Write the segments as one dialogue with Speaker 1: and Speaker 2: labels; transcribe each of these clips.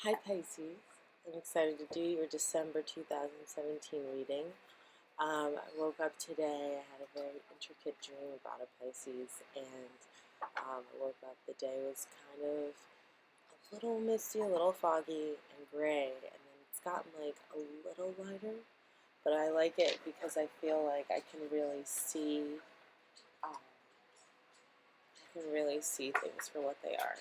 Speaker 1: Hi Pisces, I'm excited to do your December 2017 reading. I woke up today, I had a very intricate dream about a Pisces, and I woke up, the day was kind of a little misty, a little foggy and gray, and then it's gotten like a little lighter, but I like it because I feel like I can really see things for what they are.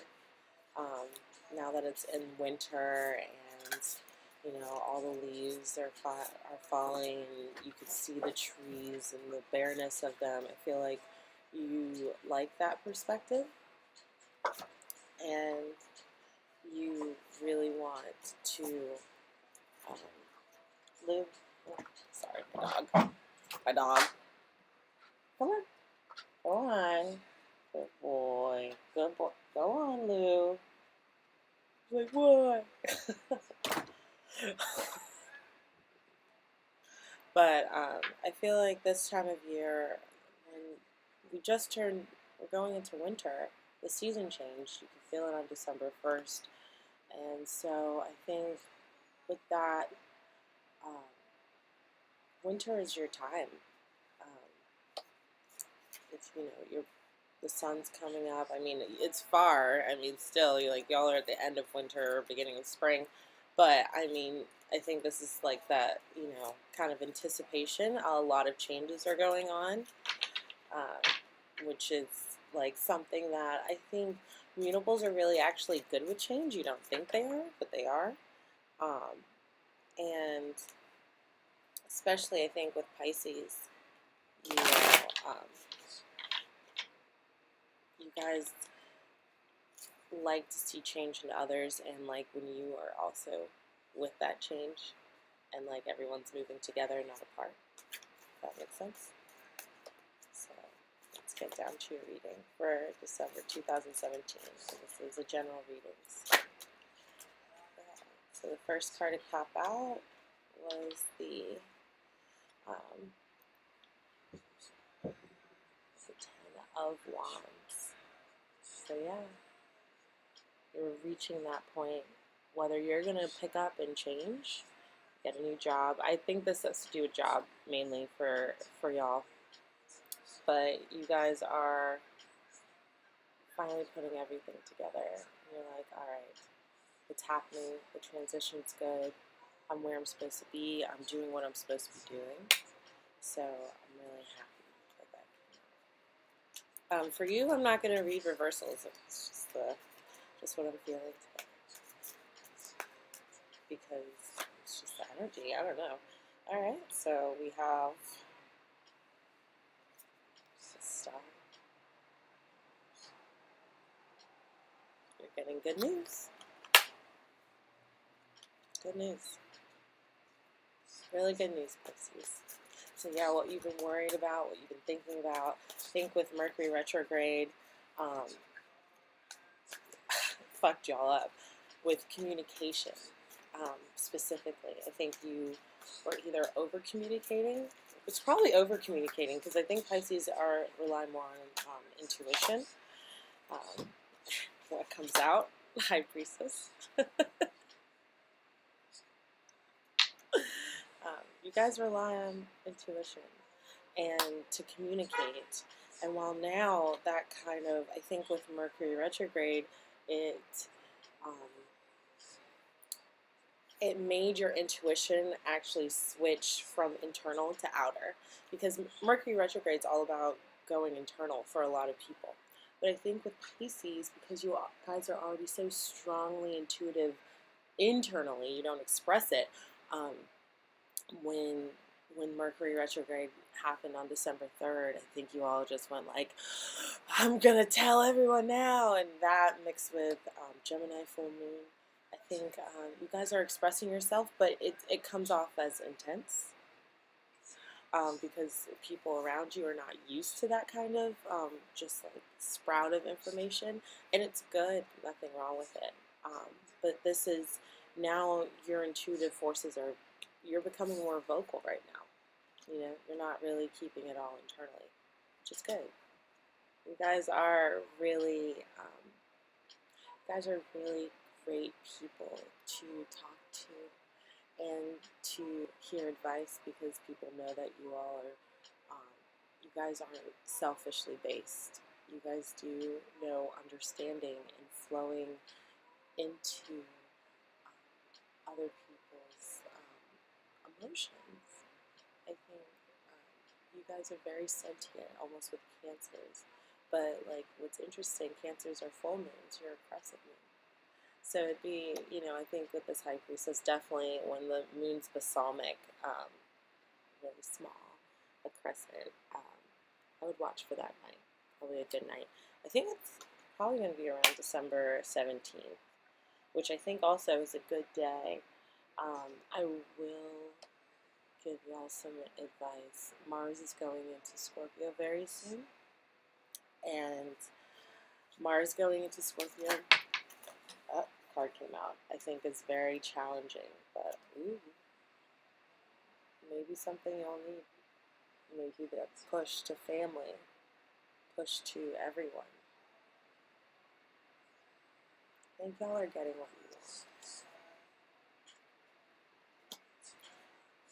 Speaker 1: Now that it's in winter and all the leaves are falling and you can see the trees and the bareness of them, I feel like you like that perspective and you really want to um, live. Oh, sorry, my dog. Come on, go on, good boy, good boy. Go on, Lou. Like what? But I feel like this time of year, when we're going into winter, the season changed. You can feel it on December 1st. And so I think with that, um, winter is your time. If the sun's coming up. I mean, it's far. I mean, still, y'all are at the end of winter or beginning of spring. But I mean, I think this is like that, kind of anticipation. A lot of changes are going on, which is like something that I think mutables are really actually good with change. You don't think they are, but they are. And especially I think with Pisces, you know, um, you guys like to see change in others, and like when you are also with that change and like everyone's moving together, not apart. If that makes sense. So let's get down to your reading for December 2017. So this is a general reading. So the first card to pop out was the Ten of Wands. So yeah, you're reaching that point. Whether you're going to pick up and change, get a new job. I think this has to do with job mainly for y'all. But you guys are finally putting everything together. And you're like, all right, it's happening. The transition's good. I'm where I'm supposed to be. I'm doing what I'm supposed to be doing. So I'm really happy with that. For you, I'm not going to read reversals. It's just what I'm feeling today. Because it's just the energy. I don't know. All right, so we have the Star. You're getting good news. Good news. Really good news, Pisces. So yeah, what you've been worried about, what you've been thinking about, I think with Mercury retrograde, fucked y'all up with communication, specifically. I think you were either over-communicating. It's probably over-communicating because I think Pisces rely more on intuition. What comes out, High Priestess. You guys rely on intuition and to communicate. And while now that kind of, I think with Mercury retrograde, it made your intuition actually switch from internal to outer, because Mercury retrograde is all about going internal for a lot of people. But I think with Pisces, because you guys are already so strongly intuitive internally, you don't express it. When Mercury retrograde happened on December 3rd, I think you all just went like, I'm gonna tell everyone now, and that mixed with Gemini full moon, I think you guys are expressing yourself, but it comes off as intense, because people around you are not used to that kind of just like sprout of information, and it's good, nothing wrong with it. But this is now your intuitive forces you're becoming more vocal right now. You're not really keeping it all internally, which is good. You guys are really great people to hear advice because people know that you all are, you guys aren't selfishly based. You guys do know understanding and flowing into other people's emotions. I think you guys are very sentient, almost with cancers. But like, what's interesting, cancers are full moons, you're a crescent moon. So it'd be, I think with this high priestess, definitely when the moon's balsamic, really small, a crescent, I would watch for that night. Probably a good night. I think it's probably going to be around December 17th, which I think also is a good day. I will give y'all some advice. Mars is going into Scorpio very soon, and Mars going into Scorpio, card came out, I think is very challenging, but maybe something y'all need. Maybe that push to family, push to everyone. I think y'all are getting what you want.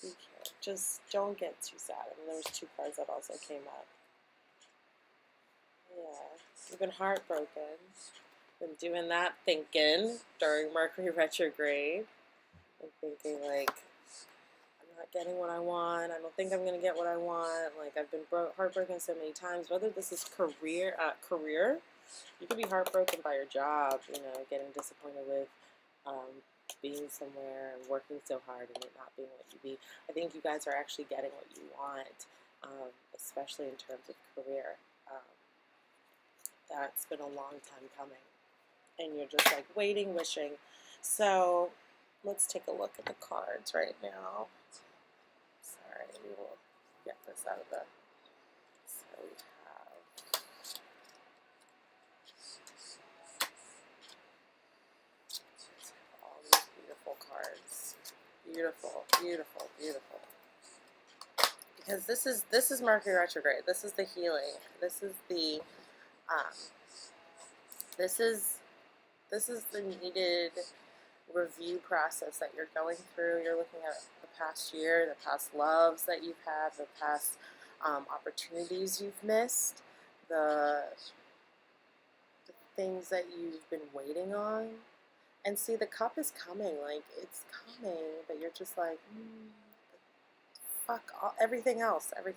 Speaker 1: Be careful. Just don't get too sad. I mean, there was 2 cards that also came up. Yeah, you've been heartbroken. Been doing that thinking during Mercury retrograde. And thinking like, I'm not getting what I want. I don't think I'm going to get what I want. Like, I've been heartbroken so many times. Whether this is career, you could be heartbroken by your job, getting disappointed with being somewhere and working so hard and it not being what you be. I think you guys are actually getting what you want, especially in terms of career. That's been a long time coming. And you're just like waiting, wishing. So let's take a look at the cards right now. Sorry, we will get this out of the... So we have... all these beautiful cards. Beautiful, beautiful, beautiful. Because this is Mercury retrograde. This is the healing. This is the this is the needed review process that you're going through. You're looking at the past year, the past loves that you've had, the past opportunities you've missed, the things that you've been waiting on. And see, the cup is coming. Like, it's coming, but you're just like, fuck everything else. But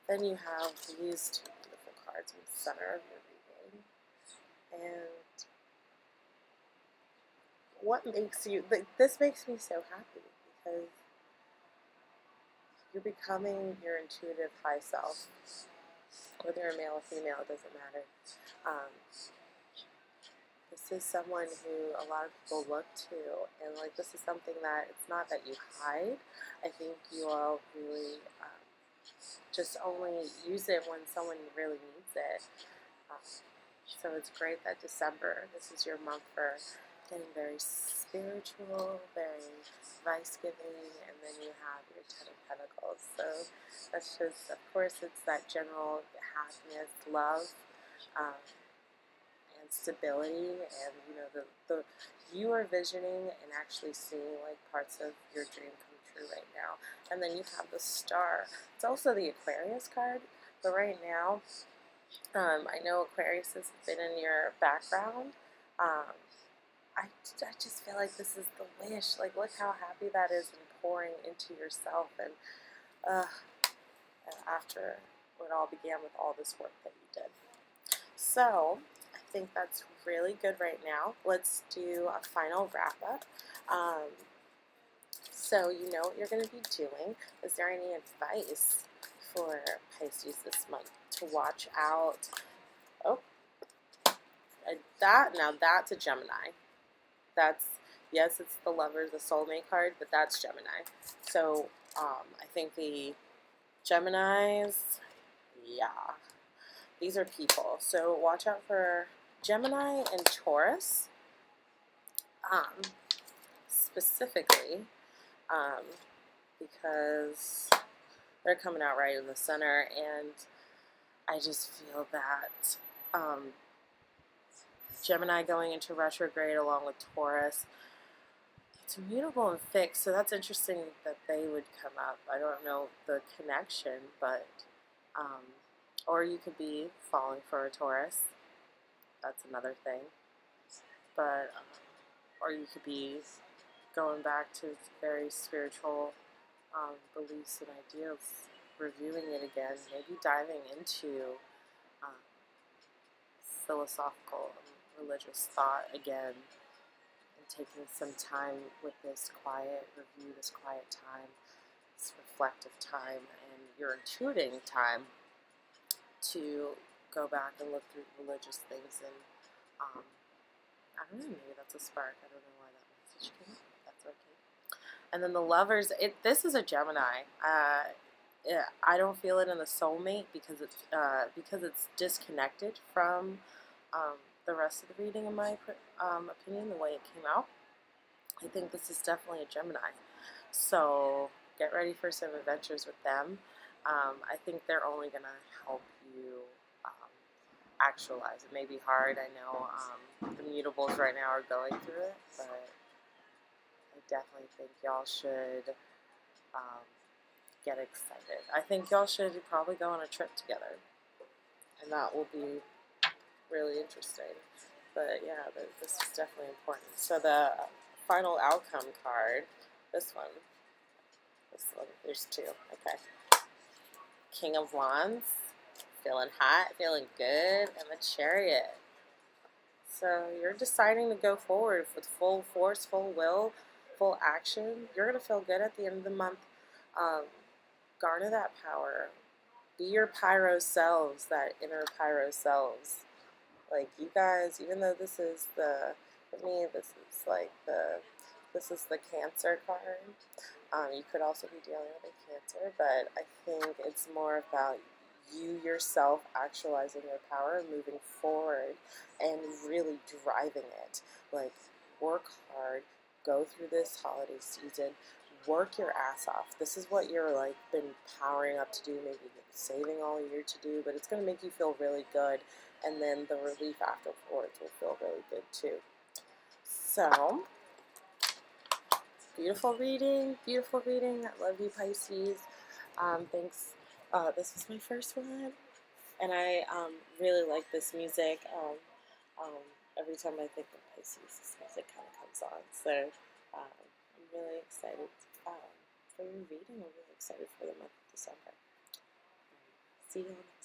Speaker 1: then you have these 2 beautiful cards in the center of your reading. And what makes you, this makes me so happy because you're becoming your intuitive high self. Whether you're male or female, it doesn't matter. This is someone who a lot of people look to, and like, this is something that it's not that you hide. I think you all really just only use it when someone really needs it. So it's great that December, this is your month for getting very spiritual, very advice-giving, and then you have your 10 of Pentacles. So that's just, of course, it's that general happiness, love, and stability, and the you are visioning and actually seeing like parts of your dream come true right now. And then you have the Star. It's also the Aquarius card, but right now, I know Aquarius has been in your background. I just feel like this is the wish. Like, look how happy that is and pouring into yourself. And after it all began with all this work that you did. So I think that's really good right now. Let's do a final wrap up. So you know what you're going to be doing. Is there any advice for Pisces this month to watch out? Oh, now that's a Gemini. That's, yes, it's the Lovers, the soulmate card, but that's Gemini. So I think the Geminis, yeah, these are people. So watch out for Gemini and Taurus, specifically, because they're coming out right in the center, and I just feel that Gemini going into retrograde along with Taurus, It's mutable and fixed, so that's interesting that they would come up. I don't know the connection, but, or you could be falling for a Taurus. That's another thing. But, or you could be going back to very spiritual beliefs and ideals, reviewing it again, maybe diving into um, philosophical and religious thought again, and taking some time with this quiet review, this quiet time, this reflective time, and your intuiting time to go back and look through religious things. And I don't know, maybe that's a spark. I don't know why that message came up. That's okay. And then the lovers, this is a Gemini. Yeah, I don't feel it in the soulmate because it's disconnected from the rest of the reading, in my opinion, the way it came out. I think this is definitely a Gemini. So get ready for some adventures with them. I think they're only going to help you actualize. It may be hard. I know the mutables right now are going through it, but I definitely think y'all should get excited. I think y'all should probably go on a trip together, and that will be really interesting. But yeah, this is definitely important. So the final outcome card, this one, there's two. Okay. King of Wands, feeling hot, feeling good, and the Chariot. So you're deciding to go forward with full force, full will, full action. You're going to feel good at the end of the month. Garner that power. Be your pyro selves, that inner pyro selves. Like, you guys, even though this is for me, this is the Cancer card. You could also be dealing with a Cancer, but I think it's more about you yourself actualizing your power, moving forward, and really driving it. Like, work hard, go through this holiday season, work your ass off. This is what you're like been powering up to do, maybe saving all year to do, but it's going to make you feel really good, and then the relief afterwards will feel really good too. So, beautiful reading, beautiful reading. I love you, Pisces. Thanks. This was my first one, and I really like this music. Every time I think of Pisces, this music kind of comes on. So I'm really excited for your reading. I'm really excited for the month of December. See you on the